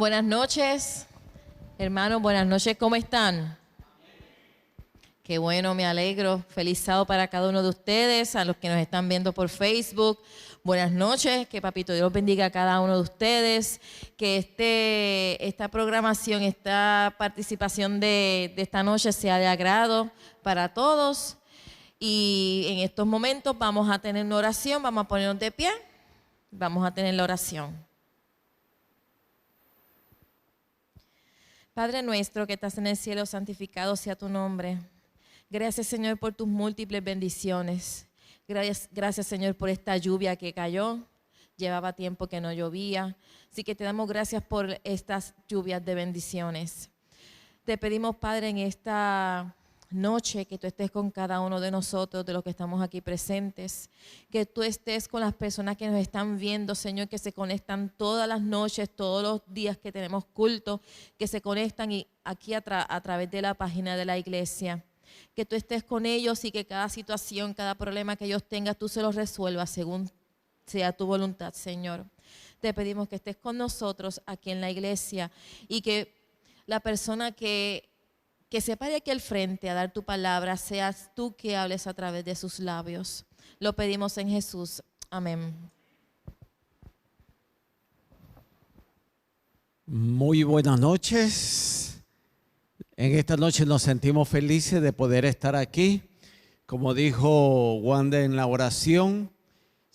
Buenas noches, hermanos, buenas noches, ¿cómo están? Qué bueno, me alegro. Feliz sábado para cada uno de ustedes, a los que nos están viendo por Facebook. Buenas noches, que Papito Dios bendiga a cada uno de ustedes, que esta programación, esta participación de esta noche sea de agrado para todos. Y en estos momentos vamos a tener una oración, vamos a ponernos de pie, vamos a tener la oración. Padre nuestro que estás en el cielo, santificado sea tu nombre. Gracias, Señor, por tus múltiples bendiciones. Gracias, Señor, por esta lluvia que cayó. Llevaba tiempo que no llovía. Así que te damos gracias por estas lluvias de bendiciones. Te pedimos, Padre, en esta noche que tú estés con cada uno de nosotros, de los que estamos aquí presentes, que tú estés con las personas que nos están viendo, Señor, que se conectan todas las noches, todos los días que tenemos culto, que se conectan aquí a través de la página de la iglesia. Que tú estés con ellos y que cada situación, cada problema que ellos tengan, tú se los resuelvas según sea tu voluntad, Señor. Te pedimos que estés con nosotros aquí en la iglesia y que la persona que se pare aquí al frente a dar tu palabra, seas tú que hables a través de sus labios. Lo pedimos en Jesús. Amén. Muy buenas noches. En esta noche nos sentimos felices de poder estar aquí. Como dijo Wanda en la oración,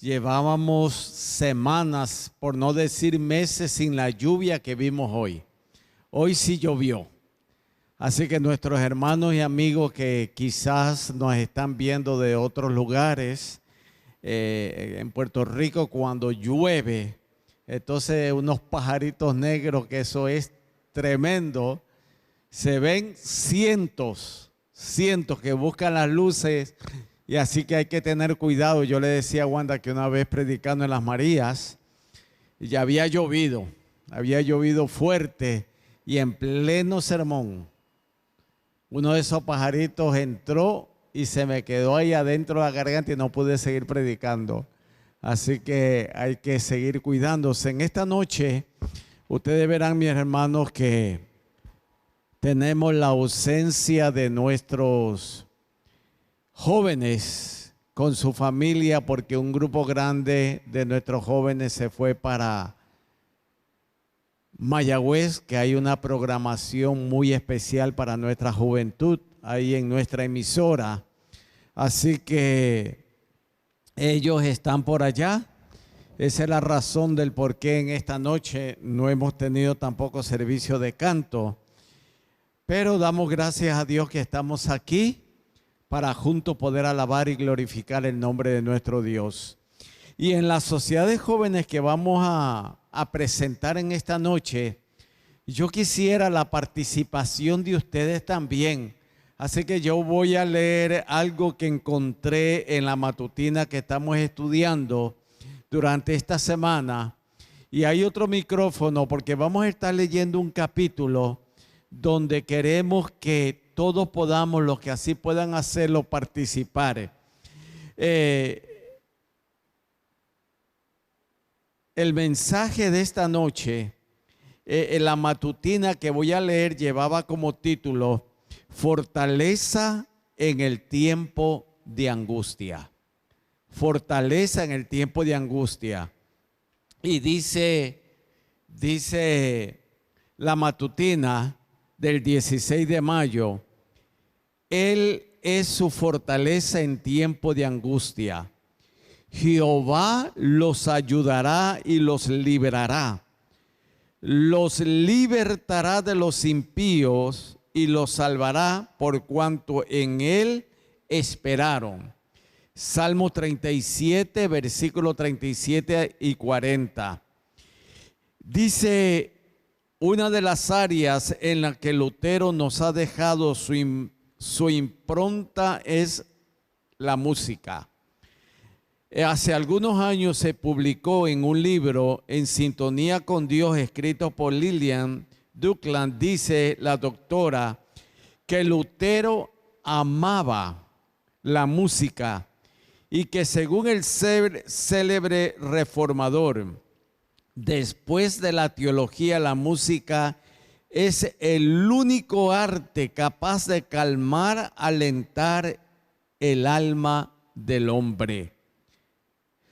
llevábamos semanas, por no decir meses, sin la lluvia que vimos hoy. Hoy sí llovió. Así que nuestros hermanos y amigos que quizás nos están viendo de otros lugares, en Puerto Rico cuando llueve, entonces unos pajaritos negros, que eso es tremendo, se ven cientos que buscan las luces, y así que hay que tener cuidado. Yo le decía a Wanda que una vez predicando en Las Marías, ya había llovido fuerte, y en pleno sermón, uno de esos pajaritos entró y se me quedó ahí adentro de la garganta y no pude seguir predicando. Así que hay que seguir cuidándose. En esta noche, ustedes verán, mis hermanos, que tenemos la ausencia de nuestros jóvenes con su familia, porque un grupo grande de nuestros jóvenes se fue para Mayagüez, que hay una programación muy especial para nuestra juventud ahí en nuestra emisora. Así que ellos están por allá. Esa es la razón del por qué en esta noche no hemos tenido tampoco servicio de canto. Pero damos gracias a Dios que estamos aquí para juntos poder alabar y glorificar el nombre de nuestro Dios. Y en la sociedad de jóvenes que vamos a presentar en esta noche, yo quisiera la participación de ustedes también. Así que yo voy a leer algo que encontré en la matutina que estamos estudiando durante esta semana. Y hay otro micrófono porque vamos a estar leyendo un capítulo donde queremos que todos podamos, los que así puedan hacerlo, participar. El mensaje de esta noche, la matutina que voy a leer, llevaba como título Fortaleza en el tiempo de angustia. Fortaleza en el tiempo de angustia. Y dice la matutina del 16 de mayo, Él es su fortaleza en tiempo de angustia. Jehová los ayudará y los librará. Los libertará de los impíos y los salvará por cuanto en Él esperaron. Salmo 37, versículo 37 y 40. Dice, una de las áreas en la que Lutero nos ha dejado su impronta es la música. Hace algunos años se publicó en un libro, En sintonía con Dios, escrito por Lillian Duckland, dice la doctora, que Lutero amaba la música y que según el célebre reformador Después de la teología, la música es el único arte capaz de calmar, alentar el alma del hombre.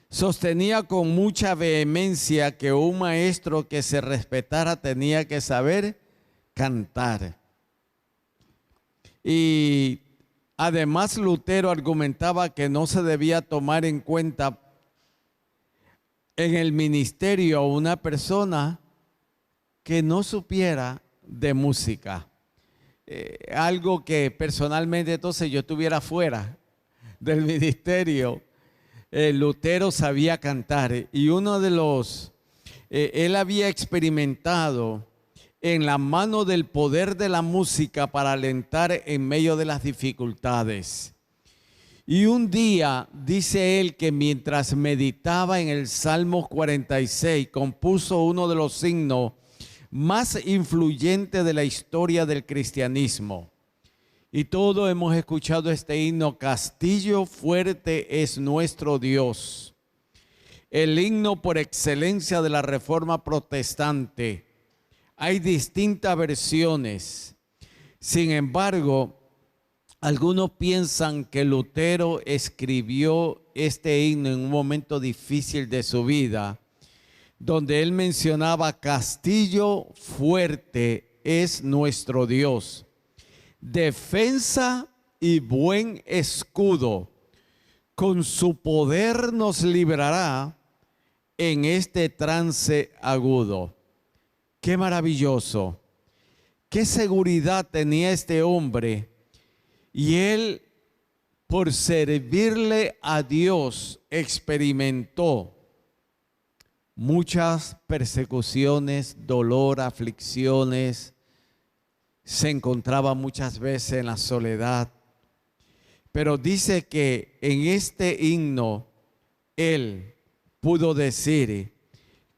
Sostenía con mucha vehemencia que un maestro que se respetara tenía que saber cantar. Y además Lutero argumentaba que no se debía tomar en cuenta en el ministerio a una persona que no supiera de música. Algo que personalmente entonces yo estuviera fuera del ministerio. Lutero sabía cantar y uno de los, él había experimentado en la mano del poder de la música para alentar en medio de las dificultades. Y un día dice él que mientras meditaba en el Salmo 46, compuso uno de los himnos más influyentes de la historia del cristianismo. Y todos hemos escuchado este himno: Castillo fuerte es nuestro Dios. El himno por excelencia de la Reforma Protestante. Hay distintas versiones. Sin embargo, algunos piensan que Lutero escribió este himno en un momento difícil de su vida, donde él mencionaba: Castillo fuerte es nuestro Dios. Defensa y buen escudo, con su poder nos librará en este trance agudo. Qué maravilloso, qué seguridad tenía este hombre. Y él, por servirle a Dios, experimentó muchas persecuciones, dolor, aflicciones. Se encontraba muchas veces en la soledad, pero dice que en este himno él pudo decir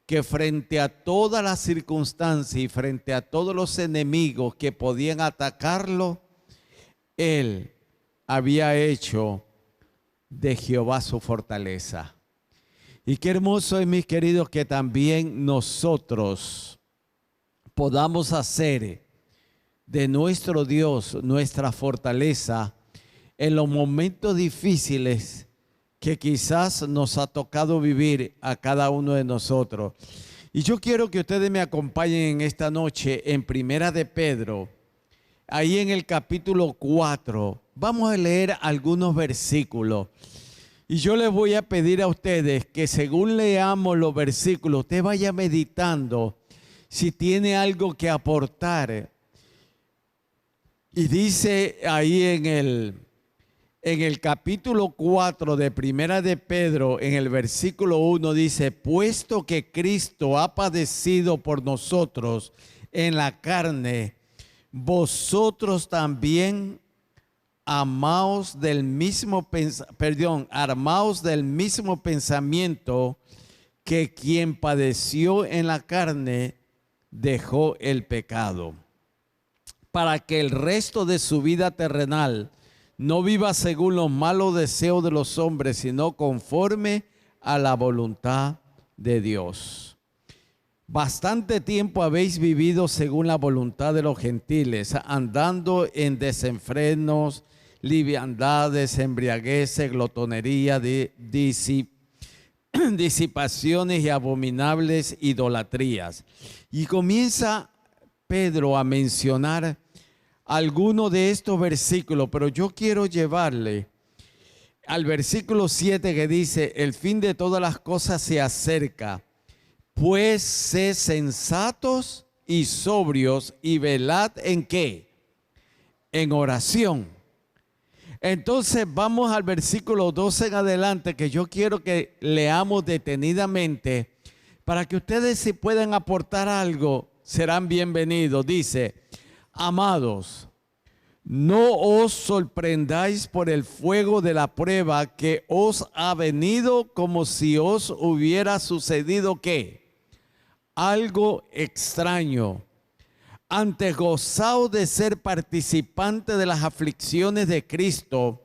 que frente a todas las circunstancias y frente a todos los enemigos que podían atacarlo, él había hecho de Jehová su fortaleza. Y qué hermoso es, mis queridos, que también nosotros podamos hacer de nuestro Dios nuestra fortaleza en los momentos difíciles que quizás nos ha tocado vivir a cada uno de nosotros. Y yo quiero que ustedes me acompañen en esta noche en Primera de Pedro, ahí en el capítulo 4. Vamos a leer algunos versículos. Y yo les voy a pedir a ustedes que según leamos los versículos, usted vaya meditando si tiene algo que aportar. Y dice ahí en el capítulo 4 de Primera de Pedro, en el versículo 1, dice: puesto que Cristo ha padecido por nosotros en la carne, vosotros también armaos del mismo pensamiento, que quien padeció en la carne dejó el pecado, para que el resto de su vida terrenal no viva según los malos deseos de los hombres, sino conforme a la voluntad de Dios. Bastante tiempo habéis vivido según la voluntad de los gentiles, andando en desenfrenos, liviandades, embriagueces, glotonería, disipaciones y abominables idolatrías. Y comienza Pedro a mencionar algunos de estos versículos, pero yo quiero llevarle al versículo 7 que dice: el fin de todas las cosas se acerca, pues sed sensatos y sobrios y velad ¿en qué? En oración. Entonces vamos al versículo 12 en adelante, que yo quiero que leamos detenidamente para que ustedes, si pueden aportar algo, serán bienvenidos. Dice: amados, no os sorprendáis por el fuego de la prueba que os ha venido, como si os hubiera sucedido ¿qué? Algo extraño. Antes gozaos de ser participantes de las aflicciones de Cristo,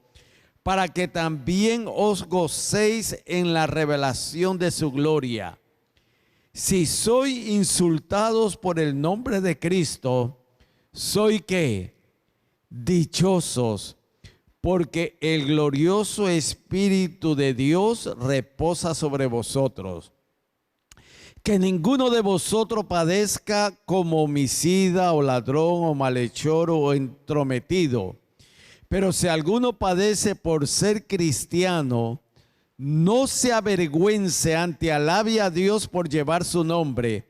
para que también os gocéis en la revelación de su gloria. Si soy insultados por el nombre de Cristo, soy ¿qué? Dichosos, porque el glorioso Espíritu de Dios reposa sobre vosotros. Que ninguno de vosotros padezca como homicida o ladrón o malhechor o entrometido. Pero si alguno padece por ser cristiano, no se avergüence, ante alabe a Dios por llevar su nombre.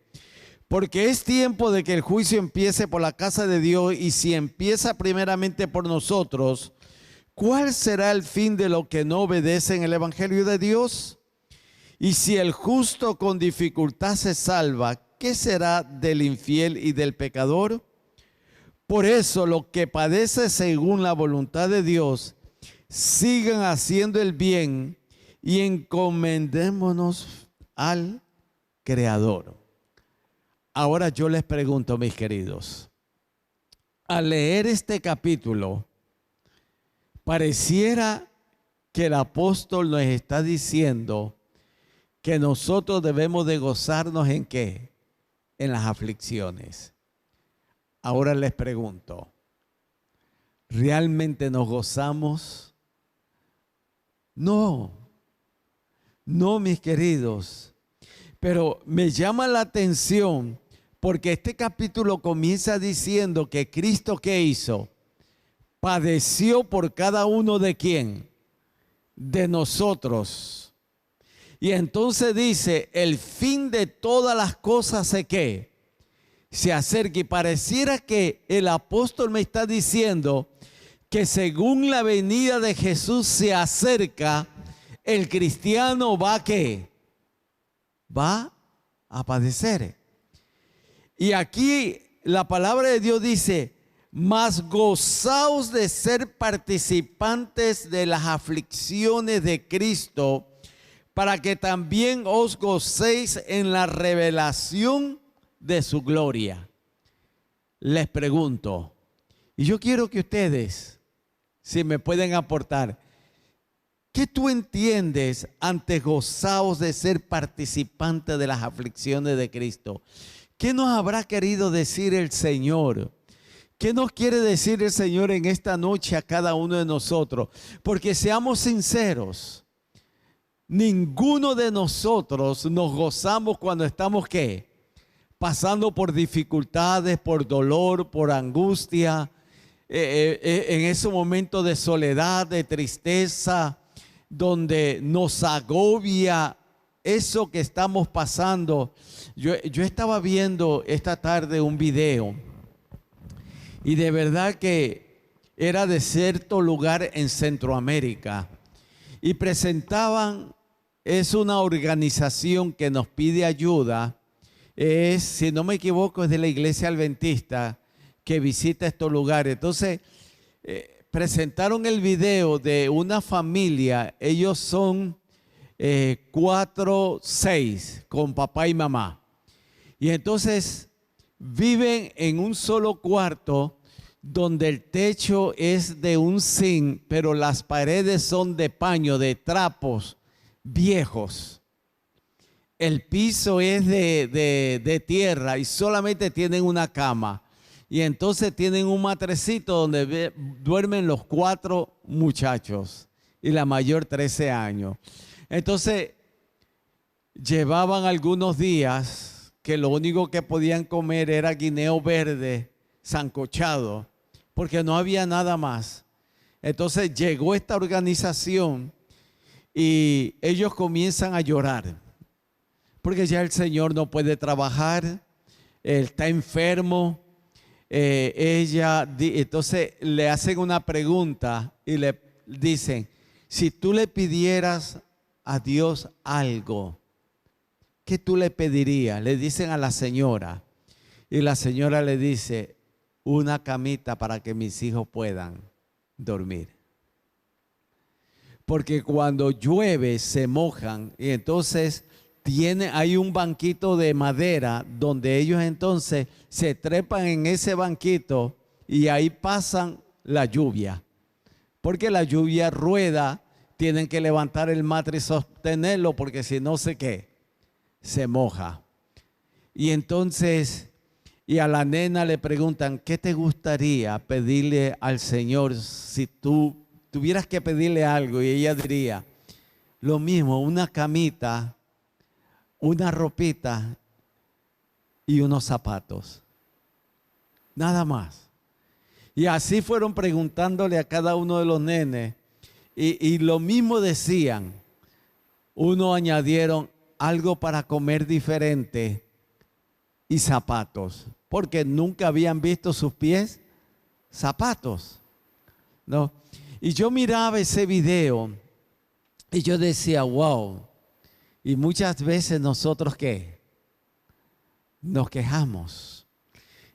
Porque es tiempo de que el juicio empiece por la casa de Dios, y si empieza primeramente por nosotros, ¿cuál será el fin de los que no obedecen el evangelio de Dios? Y si el justo con dificultad se salva, ¿qué será del infiel y del pecador? Por eso los que padecen según la voluntad de Dios, sigan haciendo el bien y encomendémonos al Creador. Ahora yo les pregunto, mis queridos, al leer este capítulo, pareciera que el apóstol nos está diciendo que nosotros debemos de gozarnos ¿en qué? En las aflicciones. Ahora les pregunto, ¿realmente nos gozamos? No, mis queridos. Pero me llama la atención porque este capítulo comienza diciendo que Cristo, ¿qué hizo? Padeció por cada uno de ¿quién? De nosotros. Y entonces dice, el fin de todas las cosas ¿se qué? Se acerca, y pareciera que el apóstol me está diciendo que según la venida de Jesús se acerca, el cristiano va ¿a qué? Va a padecer. Y aquí la palabra de Dios dice, mas gozaos de ser participantes de las aflicciones de Cristo, para que también os gocéis en la revelación de su gloria. Les pregunto, y yo quiero que ustedes, si me pueden aportar, ¿qué tú entiendes ante gozaos de ser participante de las aflicciones de Cristo? ¿Qué nos habrá querido decir el Señor? ¿Qué nos quiere decir el Señor en esta noche a cada uno de nosotros? Porque seamos sinceros, ninguno de nosotros nos gozamos cuando estamos ¿qué? Pasando por dificultades, por dolor, por angustia, en ese momento de soledad, de tristeza, donde nos agobia eso que estamos pasando. Yo estaba viendo esta tarde un video y de verdad que era de cierto lugar en Centroamérica y presentaban, es una organización que nos pide ayuda, si no me equivoco es de la Iglesia Adventista que visita estos lugares. Entonces presentaron el video de una familia, ellos son 4, 6 con papá y mamá. Y entonces viven en un solo cuarto donde el techo es de un zinc, pero las paredes son de paño, de trapos viejos. El piso es de tierra y solamente tienen una cama. Y entonces tienen un matrecito donde duermen los 4 muchachos y la mayor 13 años. Entonces llevaban algunos días que lo único que podían comer era guineo verde sancochado, porque no había nada más. Entonces llegó esta organización y ellos comienzan a llorar, porque ya el señor no puede trabajar, él está enfermo. Entonces le hacen una pregunta y le dicen, si tú le pidieras a Dios algo, ¿qué tú le pedirías? Le dicen a la señora, y la señora le dice, una camita para que mis hijos puedan dormir. Porque cuando llueve se mojan y entonces hay un banquito de madera donde ellos entonces se trepan en ese banquito y ahí pasan la lluvia. Porque la lluvia rueda, tienen que levantar el matre y sostenerlo porque si no se moja. Y entonces, y a la nena le preguntan, ¿qué te gustaría pedirle al Señor si tú tuvieras que pedirle algo? Y ella diría, lo mismo, una camita, una ropita y unos zapatos. Nada más. Y así fueron preguntándole a cada uno de los nenes. Y lo mismo decían. Uno añadieron algo para comer diferente y zapatos. Porque nunca habían visto sus pies zapatos, ¿no? Y yo miraba ese video y yo decía, wow. Y muchas veces nosotros, ¿qué? Nos quejamos.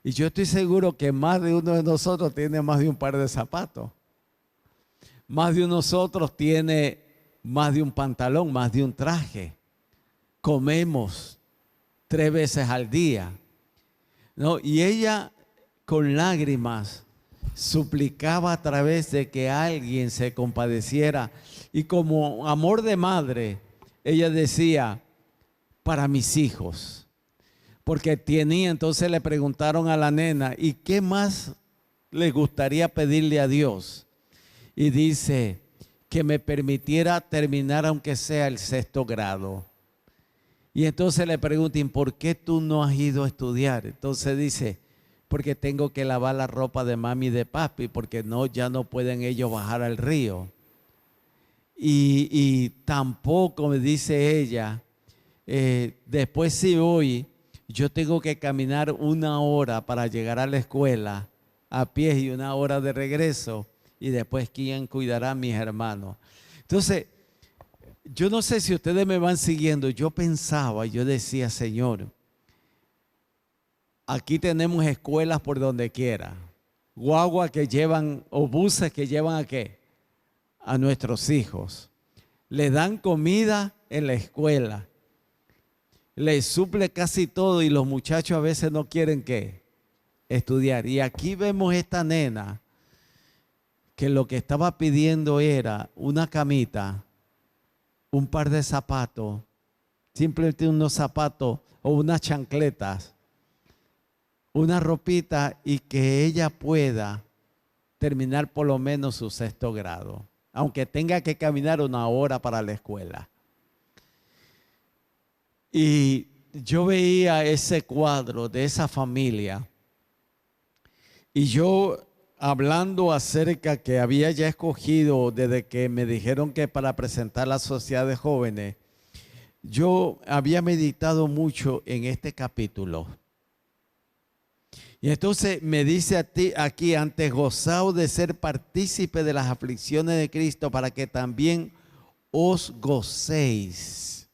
Y yo estoy seguro que más de uno de nosotros tiene más de un par de zapatos. Más de uno de nosotros tiene más de un pantalón, más de un traje. Comemos 3 veces al día, ¿no? Y ella con lágrimas suplicaba a través de que alguien se compadeciera. Y como amor de madre, ella decía, para mis hijos. Porque tenía, entonces le preguntaron a la nena, ¿y qué más le gustaría pedirle a Dios? Y dice, que me permitiera terminar aunque sea el 6º grado. Y entonces le preguntan, ¿por qué tú no has ido a estudiar? Entonces dice, porque tengo que lavar la ropa de mami y de papi, porque no, ya no pueden ellos bajar al río. Y tampoco, me dice ella, después si voy, yo tengo que caminar 1 hora para llegar a la escuela a pie y 1 hora de regreso. Y después, ¿quién cuidará a mis hermanos? Entonces, yo no sé si ustedes me van siguiendo. Yo pensaba, yo decía, Señor, aquí tenemos escuelas por donde quiera. Guagua que llevan, o buses que llevan ¿a qué? A nuestros hijos. Le dan comida en la escuela. Les suple casi todo y los muchachos a veces no quieren ¿qué? Estudiar. Y aquí vemos esta nena que lo que estaba pidiendo era una camita, un par de zapatos, simplemente unos zapatos o unas chancletas, una ropita y que ella pueda terminar por lo menos su 6º grado, aunque tenga que caminar 1 hora para la escuela. Y yo veía ese cuadro de esa familia y yo hablando acerca que había ya escogido desde que me dijeron que para presentar la sociedad de jóvenes, yo había meditado mucho en este capítulo. Y entonces me dice a ti aquí, antes gozaos de ser partícipe de las aflicciones de Cristo para que también os gocéis.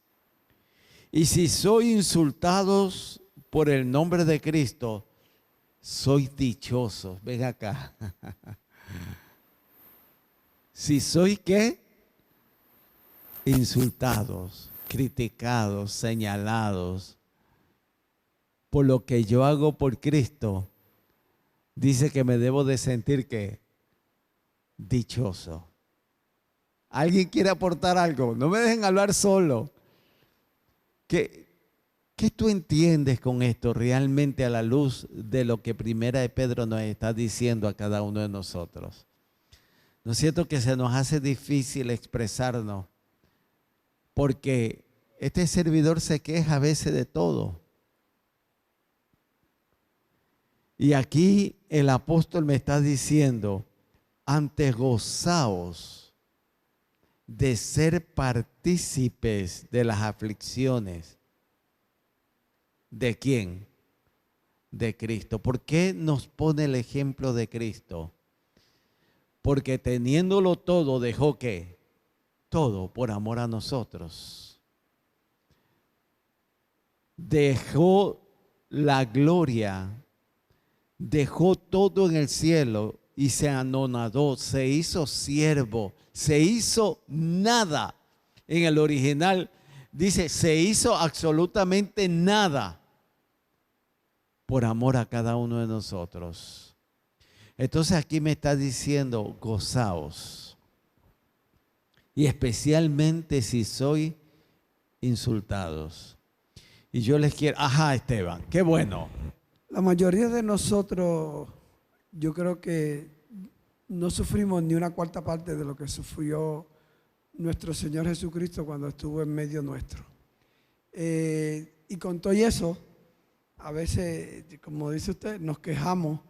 Y si sois insultados por el nombre de Cristo, sois dichosos. Ven acá. Si sois ¿qué? Insultados, criticados, señalados por lo que yo hago por Cristo, dice que me debo de sentir ¿qué? Dichoso. ¿Alguien quiere aportar algo? No me dejen hablar solo. ¿Qué tú entiendes con esto realmente a la luz de lo que Primera de Pedro nos está diciendo a cada uno de nosotros? ¿No es cierto que se nos hace difícil expresarnos? Porque este servidor se queja a veces de todo. Y aquí el apóstol me está diciendo, antes gozaos de ser partícipes de las aflicciones. ¿De quién? De Cristo. ¿Por qué nos pone el ejemplo de Cristo? Porque teniéndolo todo, dejó ¿qué? Todo por amor a nosotros. Dejó la gloria, dejó todo en el cielo y se anonadó, se hizo siervo, se hizo nada. En el original dice, se hizo absolutamente nada por amor a cada uno de nosotros. Entonces aquí me está diciendo, gozaos. Y especialmente si soy insultados. Y yo les quiero, ajá, Esteban, qué bueno. La mayoría de nosotros, yo creo que no sufrimos ni una cuarta parte de lo que sufrió nuestro Señor Jesucristo cuando estuvo en medio nuestro. Y con todo eso, a veces, como dice usted, nos quejamos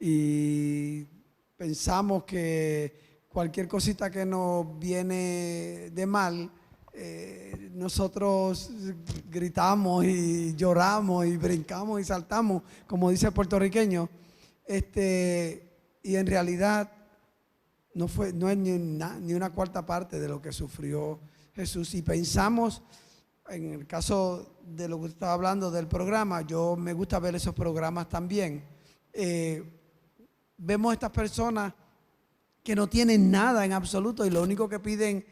y pensamos que cualquier cosita que nos viene de mal, nosotros gritamos y lloramos y brincamos y saltamos, como dice el puertorriqueño, y en realidad no es ni una cuarta parte de lo que sufrió Jesús. Y pensamos, en el caso de lo que estaba hablando del programa, yo me gusta ver esos programas también. Vemos estas personas que no tienen nada en absoluto y lo único que piden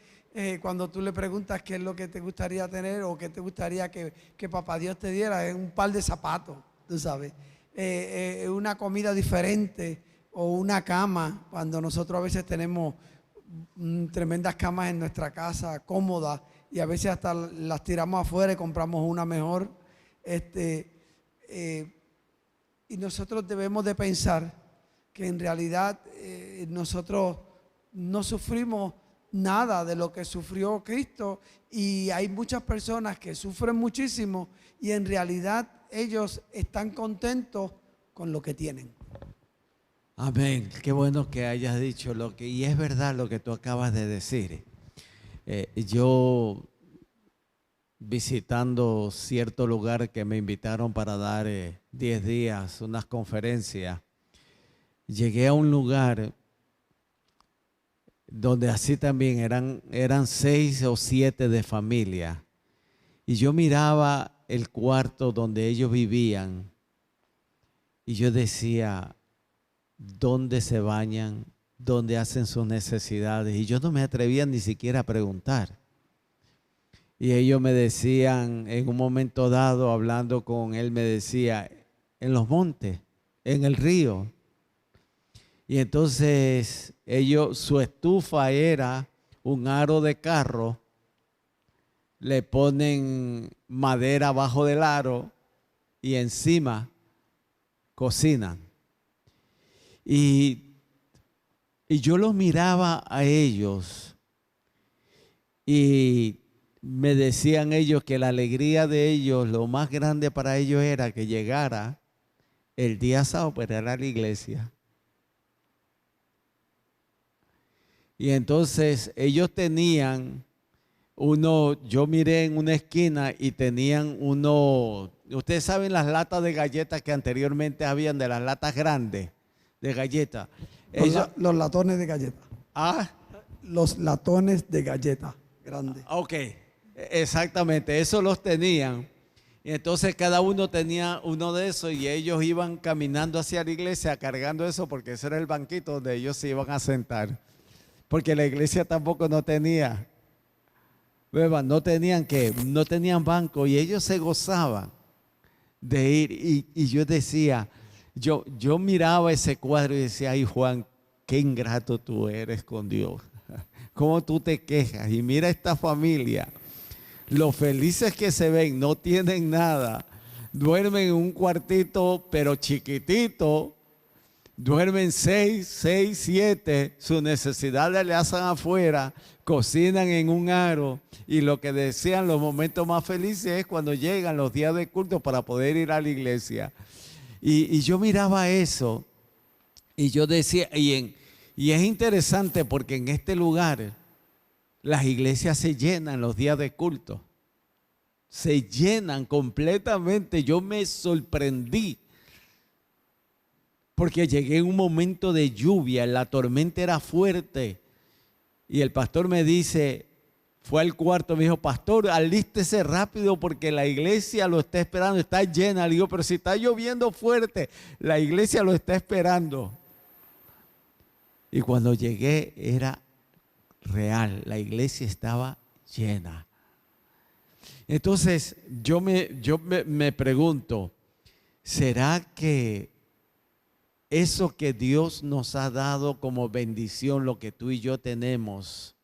cuando tú le preguntas qué es lo que te gustaría tener o qué te gustaría que papá Dios te diera, es un par de zapatos, tú sabes, una comida diferente o una cama, cuando nosotros a veces tenemos tremendas camas en nuestra casa, cómodas, y a veces hasta las tiramos afuera y compramos una mejor. Y nosotros debemos de pensar que en realidad nosotros no sufrimos nada de lo que sufrió Cristo, y hay muchas personas que sufren muchísimo y en realidad ellos están contentos con lo que tienen. Amén. Qué bueno que hayas dicho y es verdad lo que tú acabas de decir. Yo visitando cierto lugar que me invitaron para dar 10 días, unas conferencias, llegué a un lugar donde así también eran 6 o 7 de familia. Y yo miraba el cuarto donde ellos vivían y yo decía, ¿dónde se bañan? ¿Dónde hacen sus necesidades? Y yo no me atrevía ni siquiera a preguntar. Y ellos me decían, en un momento dado, hablando con él, me decía, en los montes, en el río. Y entonces su estufa era un aro de carro, le ponen madera abajo del aro y encima cocinan. Y yo los miraba a ellos y me decían ellos que la alegría de ellos, lo más grande para ellos era que llegara el día sábado para ir a la iglesia. Y entonces ellos tenían yo miré en una esquina y tenían ustedes saben las latas de galletas que anteriormente habían, de las latas grandes de galletas. Los latones de galletas. Ah. Los latones de galletas grandes. Ok, exactamente, esos los tenían. Y entonces cada uno tenía uno de esos y ellos iban caminando hacia la iglesia cargando eso porque ese era el banquito donde ellos se iban a sentar. Porque la iglesia tampoco no tenía, no tenían banco y ellos se gozaban de ir. Y yo decía, yo miraba ese cuadro y decía, ay Juan, qué ingrato tú eres con Dios. ¿Cómo tú te quejas? Y mira esta familia, los felices que se ven, no tienen nada, duermen en un cuartito pero chiquitito. Duermen 6, 7, sus necesidades le hacen afuera, cocinan en un aro y lo que desean los momentos más felices es cuando llegan los días de culto para poder ir a la iglesia. Y yo miraba eso y yo decía, y es interesante porque en este lugar las iglesias se llenan los días de culto, se llenan completamente. Yo me sorprendí. Porque llegué en un momento de lluvia, la tormenta era fuerte y el pastor me dice, fue al cuarto, me dijo, pastor, alístese rápido porque la iglesia lo está esperando, está llena. Le digo, pero si está lloviendo fuerte, la iglesia lo está esperando. Y cuando llegué era real, la iglesia estaba llena. Entonces yo me pregunto, ¿será que eso que Dios nos ha dado como bendición, lo que tú y yo tenemos,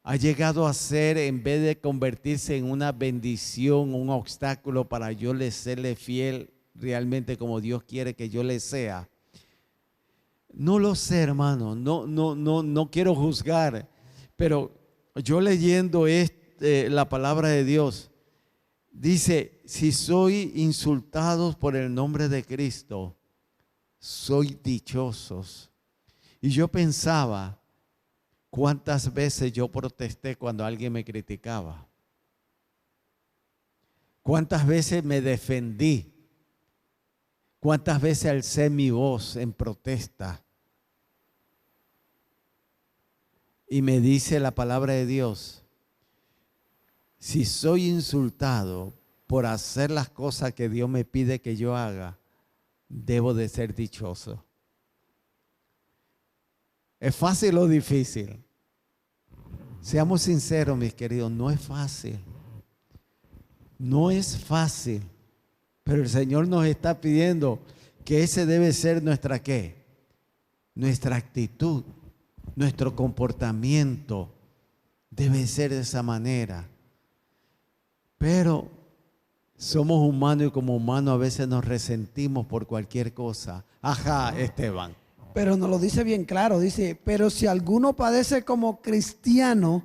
ha llegado a ser, en vez de convertirse en una bendición, un obstáculo para yo serle fiel realmente como Dios quiere que yo le sea. No lo sé, hermano, no quiero juzgar, pero yo leyendo la palabra de Dios, dice, si soy insultados por el nombre de Cristo, soy dichosos. Y yo pensaba, ¿cuántas veces yo protesté cuando alguien me criticaba? ¿Cuántas veces me defendí? ¿Cuántas veces alcé mi voz en protesta? Y me dice la palabra de Dios, si soy insultado por hacer las cosas que Dios me pide que yo haga, debo de ser dichoso. ¿Es fácil o difícil? Seamos sinceros, mis queridos, no es fácil. No es fácil. Pero el Señor nos está pidiendo que ese debe ser nuestra ¿qué? Nuestra actitud, nuestro comportamiento debe ser de esa manera. Pero somos humanos y como humanos a veces nos resentimos por cualquier cosa. Ajá, Esteban. Pero nos lo dice bien claro, dice, pero si alguno padece como cristiano,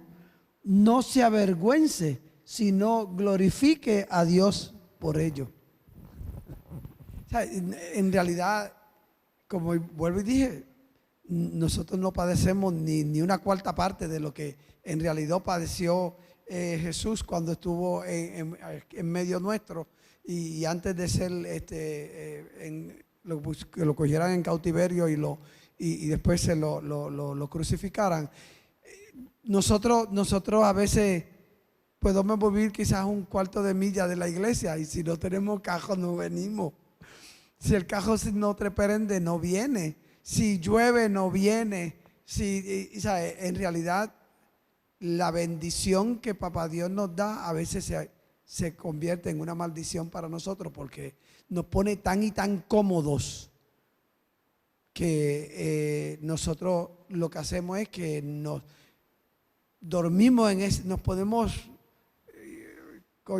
no se avergüence, sino glorifique a Dios por ello. O sea, en realidad, como vuelvo y dije, nosotros no padecemos ni una cuarta parte de lo que en realidad padeció Jesús cuando estuvo en medio nuestro y antes de ser que lo cogieran en cautiverio y después se lo crucificaran. Nosotros a veces podemos vivir quizás un cuarto de milla de la iglesia y si no tenemos cajo no venimos. Si el cajo no te prende, no viene. Si llueve, no viene. En realidad, la bendición que Papá Dios nos da a veces se convierte en una maldición para nosotros porque nos pone tan y tan cómodos que nosotros lo que hacemos es que nos dormimos nos podemos,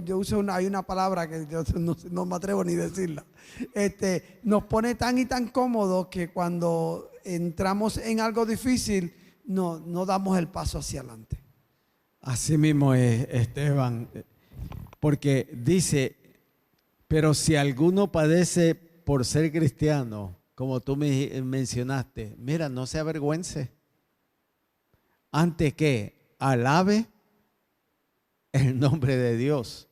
yo uso hay una palabra que yo no me atrevo ni a decirla, nos pone tan y tan cómodos que cuando entramos en algo difícil no damos el paso hacia adelante. Así mismo es, Esteban, porque dice, pero si alguno padece por ser cristiano, como tú me mencionaste, mira, no se avergüence. Antes que alabe el nombre de Dios.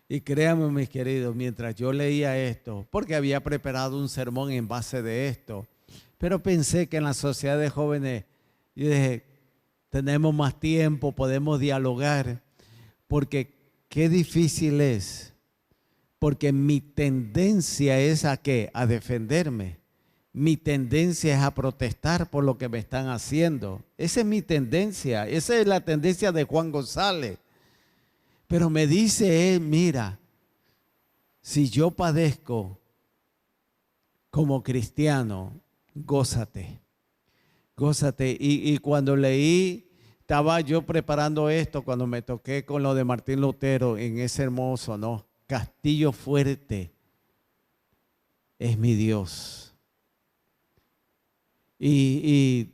Y créanme, mis queridos, mientras yo leía esto, porque había preparado un sermón en base de esto, pero pensé que en la sociedad de jóvenes, yo dije, tenemos más tiempo, podemos dialogar, porque qué difícil es, porque mi tendencia es ¿a qué? A defenderme. Mi tendencia es a protestar por lo que me están haciendo. Esa es mi tendencia, esa es la tendencia de Juan González. Pero me dice él, mira, si yo padezco como cristiano, gózate. Gózate. Y cuando leí, estaba yo preparando esto, cuando me toqué con lo de Martín Lutero en ese hermoso, ¿no? Castillo fuerte es mi Dios. Y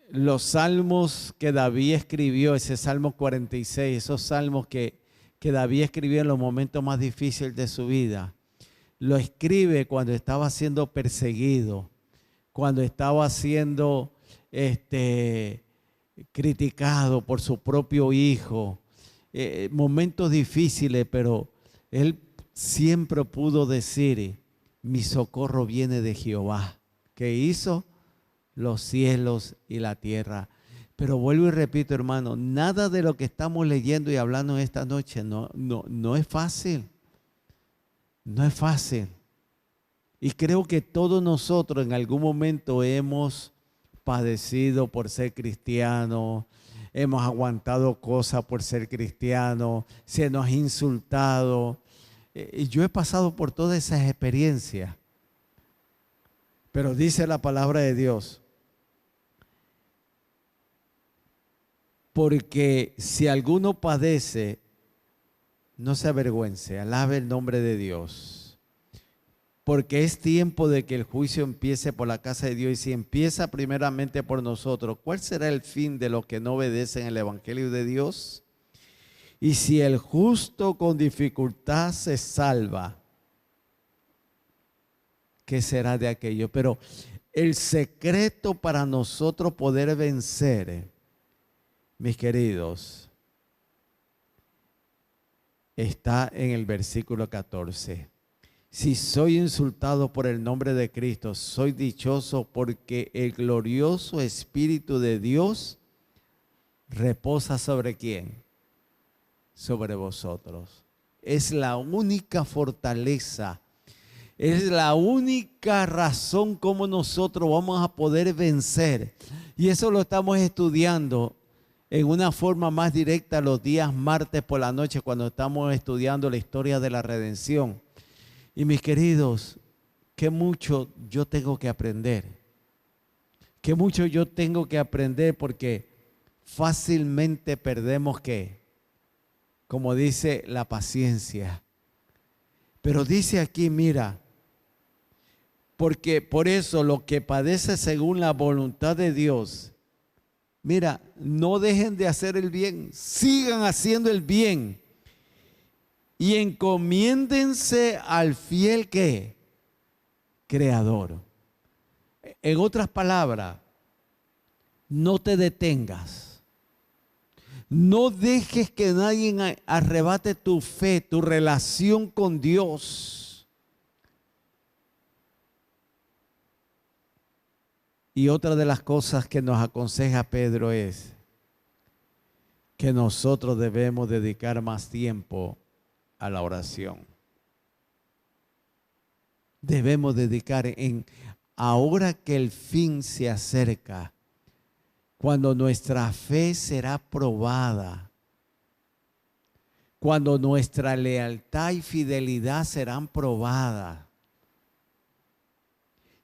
los salmos que David escribió, ese Salmo 46, esos salmos que David escribió en los momentos más difíciles de su vida, lo escribe cuando estaba siendo perseguido, cuando estaba siendo criticado por su propio hijo, momentos difíciles, pero él siempre pudo decir, mi socorro viene de Jehová, que hizo los cielos y la tierra. Pero vuelvo y repito, hermano, nada de lo que estamos leyendo y hablando esta noche no es fácil. No es fácil. Y creo que todos nosotros en algún momento hemos padecido por ser cristianos, hemos aguantado cosas por ser cristianos, se nos ha insultado. Y yo he pasado por todas esas experiencias. Pero dice la palabra de Dios, Porque si alguno padece, no se avergüence, alabe el nombre de Dios. Porque es tiempo de que el juicio empiece por la casa de Dios. Y si empieza primeramente por nosotros, ¿cuál será el fin de los que no obedecen el evangelio de Dios? Y si el justo con dificultad se salva, ¿qué será de aquello? Pero el secreto para nosotros poder vencer, mis queridos, está en el versículo 14. Si soy insultado por el nombre de Cristo, soy dichoso porque el glorioso Espíritu de Dios reposa sobre ¿quién? Sobre vosotros. Es la única fortaleza, es la única razón como nosotros vamos a poder vencer. Y eso lo estamos estudiando en una forma más directa los días martes por la noche cuando estamos estudiando la historia de la redención. Y mis queridos, qué mucho yo tengo que aprender. Qué mucho yo tengo que aprender porque fácilmente perdemos ¿qué? Como dice la paciencia. Pero dice aquí, mira, porque por eso lo que padece según la voluntad de Dios, mira, no dejen de hacer el bien, sigan haciendo el bien y encomiéndense al fiel ¿qué? Creador. En otras palabras, no te detengas. No dejes que nadie arrebate tu fe, tu relación con Dios. Y otra de las cosas que nos aconseja Pedro es que nosotros debemos dedicar más tiempo a la oración. Debemos dedicar ahora que el fin se acerca, cuando nuestra fe será probada, cuando nuestra lealtad y fidelidad serán probadas.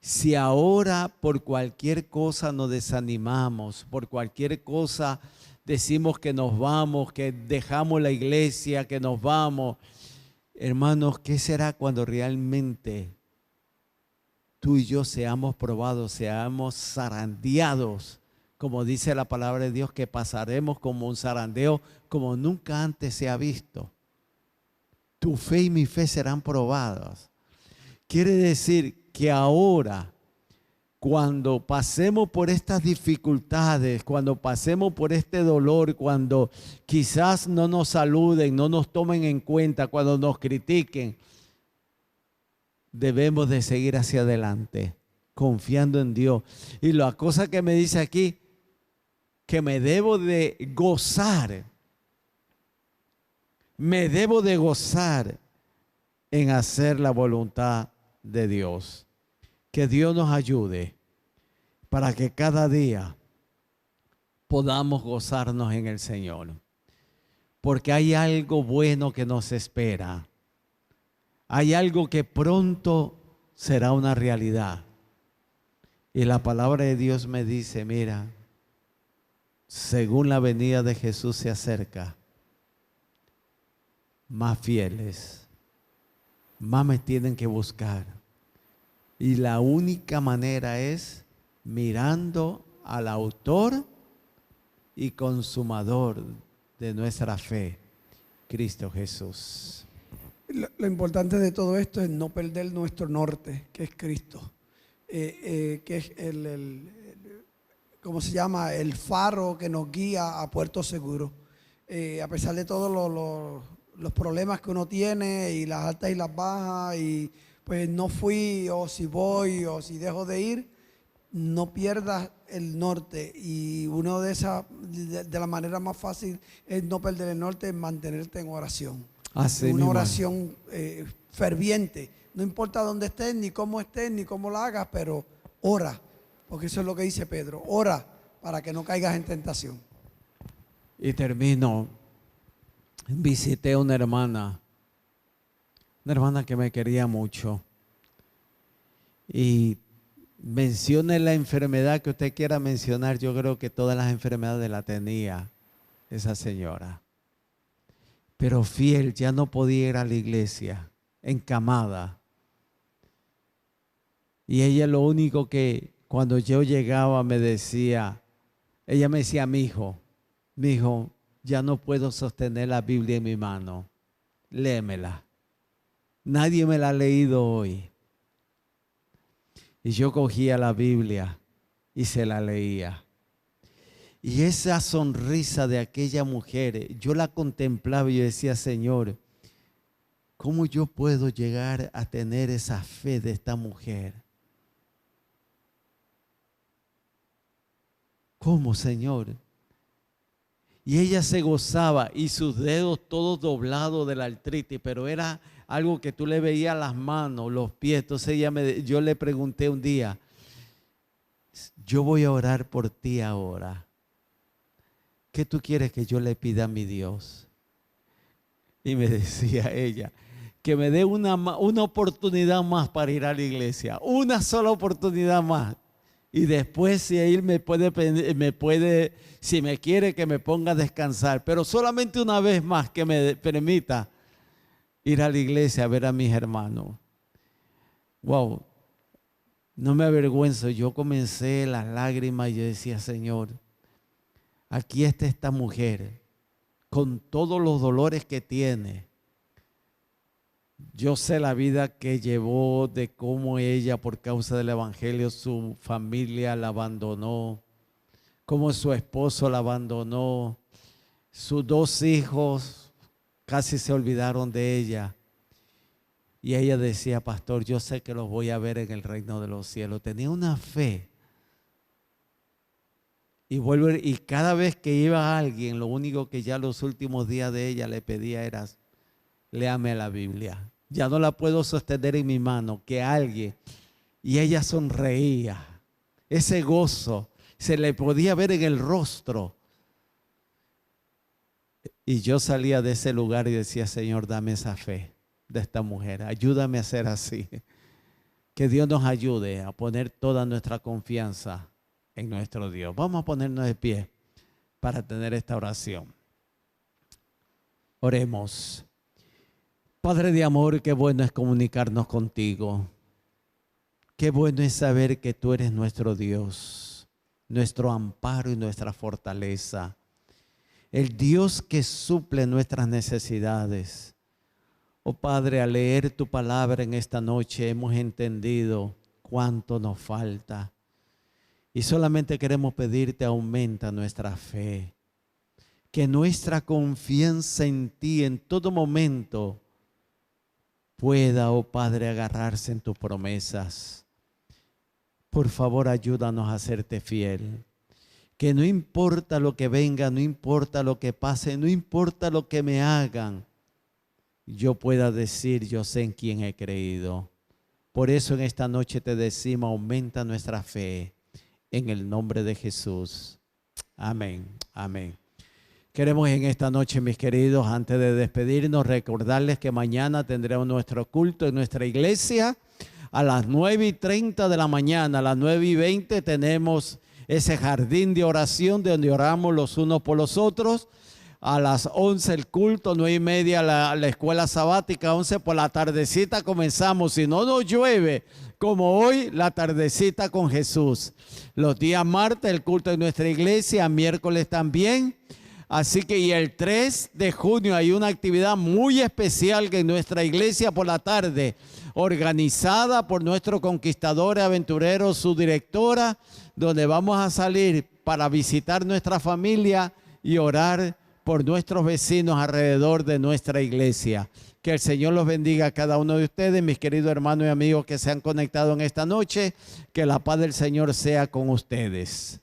Si ahora por cualquier cosa nos desanimamos, por cualquier cosa decimos que nos vamos, que dejamos la iglesia, que nos vamos, hermanos, ¿qué será cuando realmente tú y yo seamos probados, seamos zarandeados? Como dice la palabra de Dios, que pasaremos como un zarandeo, como nunca antes se ha visto. Tu fe y mi fe serán probadas. Quiere decir que ahora, cuando pasemos por estas dificultades, cuando pasemos por este dolor, cuando quizás no nos saluden, no nos tomen en cuenta, cuando nos critiquen, debemos de seguir hacia adelante, confiando en Dios. Y la cosa que me dice aquí, que me debo de gozar en hacer la voluntad de Dios. Que Dios nos ayude para que cada día podamos gozarnos en el Señor. Porque hay algo bueno que nos espera. Hay algo que pronto será una realidad. Y la palabra de Dios me dice, mira, según la venida de Jesús se acerca, más fieles, más me tienen que buscar. Y la única manera es mirando al autor y consumador de nuestra fe, Cristo Jesús. Lo importante de todo esto es no perder nuestro norte, que es Cristo, que es ¿cómo se llama? El faro que nos guía a puerto seguro. A pesar de todos los problemas que uno tiene y las altas y las bajas, y pues no fui, o si voy, o si dejo de ir, no pierdas el norte. Y una de la manera más fácil es no perder el norte, es mantenerte en oración. Una oración ferviente. No importa dónde estés, ni cómo la hagas, pero ora. Porque eso es lo que dice Pedro. Ora para que no caigas en tentación. Y termino. Visité a una hermana que me quería mucho. Y mencione la enfermedad que usted quiera mencionar. Yo creo que todas las enfermedades la tenía. esa señora. Pero fiel, ya no podía ir a la iglesia, encamada. Y ella lo único que cuando yo llegaba me decía, ella me decía, mi hijo, ya no puedo sostener la Biblia en mi mano, léemela. Nadie me la ha leído hoy. Y yo cogía la Biblia y se la leía. Y esa sonrisa de aquella mujer, yo la contemplaba y yo decía, Señor, ¿cómo yo puedo llegar a tener esa fe de esta mujer? ¿Cómo, Señor? Y ella se gozaba y sus dedos todos doblados de la artritis, pero era algo que tú le veías las manos, los pies. Entonces yo le pregunté un día, yo voy a orar por ti ahora. ¿Qué tú quieres que yo le pida a mi Dios? Y me decía ella, que me dé una oportunidad más para ir a la iglesia, una sola oportunidad más. Y después si él me puede, si me quiere que me ponga a descansar, pero solamente una vez más que me permita ir a la iglesia a ver a mis hermanos. Wow, no me avergüenzo, yo comencé las lágrimas y yo decía, Señor, aquí está esta mujer con todos los dolores que tiene. Yo sé la vida que llevó, de cómo ella por causa del evangelio su familia la abandonó, cómo su esposo la abandonó, sus 2 hijos casi se olvidaron de ella. Y ella decía, pastor, yo sé que los voy a ver en el reino de los cielos. Tenía una fe. Y cada vez que iba a alguien, lo único que ya los últimos días de ella le pedía era, léame la Biblia. Ya no la puedo sostener en mi mano, que alguien. Y ella sonreía. Ese gozo se le podía ver en el rostro. Y yo salía de ese lugar y decía, Señor, dame esa fe de esta mujer. Ayúdame a ser así. Que Dios nos ayude a poner toda nuestra confianza en nuestro Dios. Vamos a ponernos de pie para tener esta oración. Oremos. Padre de amor, qué bueno es comunicarnos contigo. Qué bueno es saber que tú eres nuestro Dios, nuestro amparo y nuestra fortaleza. El Dios que suple nuestras necesidades. Oh Padre, al leer tu palabra en esta noche hemos entendido cuánto nos falta. Y solamente queremos pedirte, aumenta nuestra fe. Que nuestra confianza en ti en todo momento pueda, oh Padre, agarrarse en tus promesas. Por favor, ayúdanos a serte fiel. Que no importa lo que venga, no importa lo que pase, no importa lo que me hagan, yo pueda decir, yo sé en quién he creído. Por eso en esta noche te decimos, aumenta nuestra fe. En el nombre de Jesús. Amén. Amén. Queremos en esta noche, mis queridos, antes de despedirnos, recordarles que mañana tendremos nuestro culto en nuestra iglesia a las 9:30 de la mañana. A las 9:20 tenemos ese jardín de oración donde oramos los unos por los otros. A las 11 el culto, 9:30 la escuela sabática, 11 por la tardecita comenzamos. Si no nos llueve, como hoy, la tardecita con Jesús. Los días martes el culto en nuestra iglesia, miércoles también. Así que y el 3 de junio hay una actividad muy especial que en nuestra iglesia por la tarde, organizada por nuestro conquistador y aventurero, su directora, donde vamos a salir para visitar nuestra familia y orar por nuestros vecinos alrededor de nuestra iglesia. Que el Señor los bendiga a cada uno de ustedes, mis queridos hermanos y amigos que se han conectado en esta noche. Que la paz del Señor sea con ustedes.